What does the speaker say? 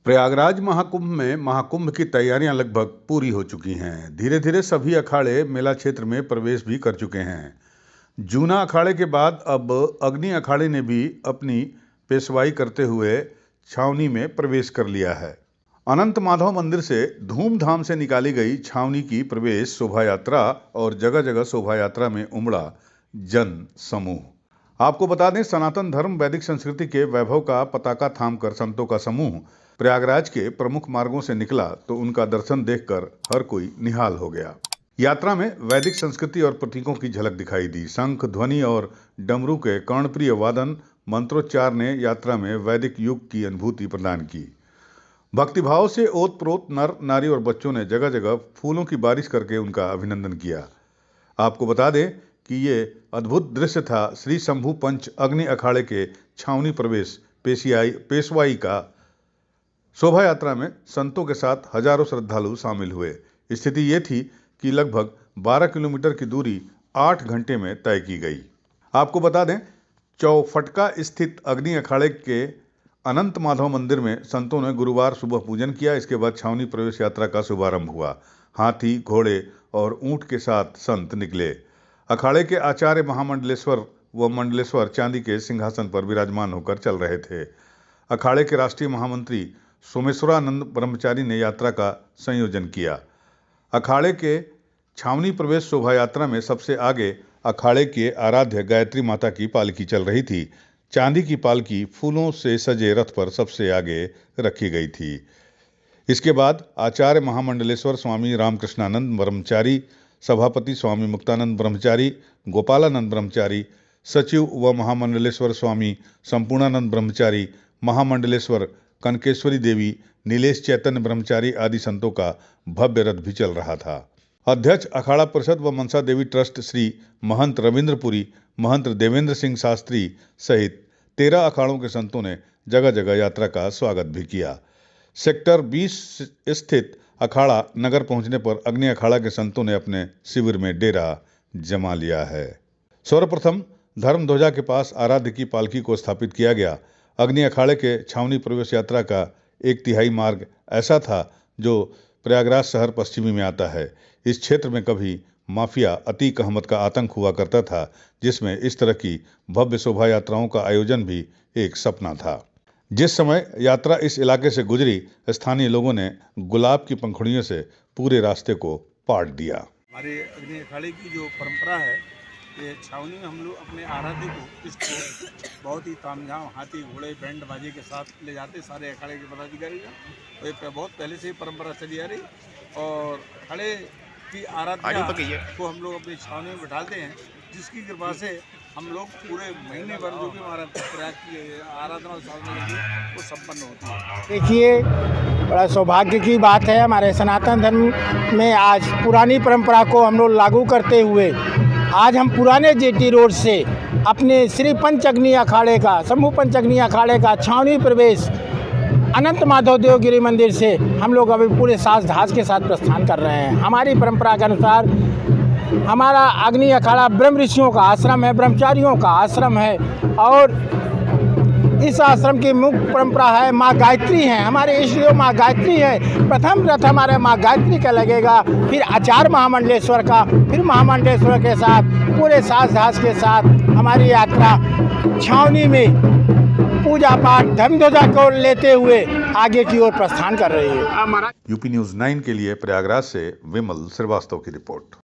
प्रयागराज महाकुंभ में महाकुंभ की तैयारियां लगभग पूरी हो चुकी हैं। धीरे धीरे सभी अखाड़े मेला क्षेत्र में प्रवेश भी कर चुके हैं। जूना अखाड़े के बाद अब अग्नि अखाड़े ने भी अपनी पेशवाई करते हुए छावनी में प्रवेश कर लिया है। अनंत माधव मंदिर से धूमधाम से निकाली गई छावनी की प्रवेश शोभा यात्रा और जगह जगह शोभा यात्रा में उमड़ा जन समूह। आपको बता दें, सनातन धर्म वैदिक संस्कृति के वैभव का पताका थामकर संतों का समूह प्रयागराज के प्रमुख मार्गों से निकला तो उनका दर्शन देखकर हर कोई निहाल हो गया। यात्रा में वैदिक संस्कृति और प्रतीकों की झलक दिखाई दी। शंख, ध्वनि और डमरू के कर्णप्रिय वादन, मंत्रोच्चार ने यात्रा में वैदिक युग की अनुभूति प्रदान की। भक्तिभाव से ओतप्रोत नर नारी और बच्चों ने जगह जगह फूलों की बारिश करके उनका अभिनंदन किया। आपको बता दें कि ये अद्भुत दृश्य था श्री शंभू पंच अग्नि अखाड़े के छावनी प्रवेश पेशवाई का। शोभा यात्रा में संतों के साथ हजारों श्रद्धालु शामिल हुए। स्थिति ये थी कि लगभग 12 किलोमीटर की दूरी 8 घंटे में तय की गई। आपको बता दें, चौफटका स्थित अग्नि अखाड़े के अनंत माधव मंदिर में संतों ने गुरुवार सुबह पूजन किया। इसके बाद छावनी प्रवेश यात्रा का शुभारंभ हुआ। हाथी, घोड़े और ऊंट के साथ संत निकले। अखाड़े के आचार्य महामंडलेश्वर व मंडलेश्वर चांदी के सिंहासन पर विराजमान होकर चल रहे थे। अखाड़े के राष्ट्रीय महामंत्री सोमेश्वरानंद ब्रह्मचारी ने यात्रा का संयोजन किया। अखाड़े के छावनी प्रवेश शोभा यात्रा में सबसे आगे अखाड़े के आराध्य गायत्री माता की पालकी चल रही थी। चांदी की पालकी फूलों से सजे रथ पर सबसे आगे रखी गई थी। इसके बाद आचार्य महामंडलेश्वर स्वामी रामकृष्णानंद ब्रह्मचारी, सभापति स्वामी मुक्तानंद ब्रह्मचारी, गोपालानंद ब्रह्मचारी, सचिव व महामंडलेश्वर स्वामी संपूर्णानंद ब्रह्मचारी, महामंडलेश्वर कनकेश्वरी देवी, नीलेश चैतन्य ब्रह्मचारी आदि संतों का भव्य रथ भी चल रहा था। अध्यक्ष अखाड़ा परिषद व मनसा देवी ट्रस्ट श्री महंत रविंद्रपुरी, महंत देवेंद्र सिंह शास्त्री सहित 13 अखाड़ों के संतों ने जगह जगह यात्रा का स्वागत भी किया। सेक्टर 20 स्थित अखाड़ा नगर पहुंचने पर अग्नि अखाड़ा के संतों ने अपने शिविर में डेरा जमा लिया है। सर्वप्रथम धर्म ध्वजा के पास आराध्य की पालकी को स्थापित किया गया। अग्नि अखाड़े के छावनी प्रवेश यात्रा का 1/3 मार्ग ऐसा था जो प्रयागराज शहर पश्चिमी में आता है। इस क्षेत्र में कभी माफिया अतीक अहमद का आतंक हुआ करता था, जिसमें इस तरह की भव्य शोभा यात्राओं का आयोजन भी एक सपना था। जिस समय यात्रा इस इलाके से गुजरी, स्थानीय लोगों ने गुलाब की पंखुड़ियों से पूरे रास्ते को पाट दिया। हमारे अग्नि अखाड़े की जो परंपरा है, ये छावनी में हम लोग अपने आराध्य को इसको बहुत ही तामझाम, हाथी, घोड़े, बैंड बाजे के साथ ले जाते सारे अखाड़े के पदाधिकारी का। तो बहुत पहले से ही परंपरा चली आ रही और अखाड़े की आराधना को हम लोग अपनी छावनी में बैठाते हैं, जिसकी कृपा से हम लोग पूरे महीने भर जो भी हमारा प्रयाग की आराधना और साधना है वो संपन्न होती है। देखिए, बड़ा सौभाग्य की बात है, हमारे सनातन धर्म में आज पुरानी परंपरा को हम लोग लागू करते हुए आज हम पुराने जेटी रोड से अपने श्री पंचअग्नि अखाड़े का, शंभू पंचअग्नि अखाड़े का छावनी प्रवेश अनंत माधव देवगिरी मंदिर से हम लोग अभी पूरे साज धाज के साथ प्रस्थान कर रहे हैं। हमारी परंपरा के अनुसार हमारा अग्नि अखाड़ा ब्रह्म ऋषियों का आश्रम है, ब्रह्मचारियों का आश्रम है और इस आश्रम की मुख्य परंपरा है माँ गायत्री है। हमारे इष्टदेव माँ गायत्री है। प्रथम रथ हमारे माँ गायत्री का लगेगा, फिर आचार्य महामंडलेश्वर का, फिर महामंडलेश्वर के साथ पूरे साज धाज के साथ हमारी यात्रा छावनी में पूजा पाठ धर्म ध्वजा को लेते हुए आगे की ओर प्रस्थान कर रही है। यूपी न्यूज़ 9 के लिए प्रयागराज से विमल श्रीवास्तव की रिपोर्ट।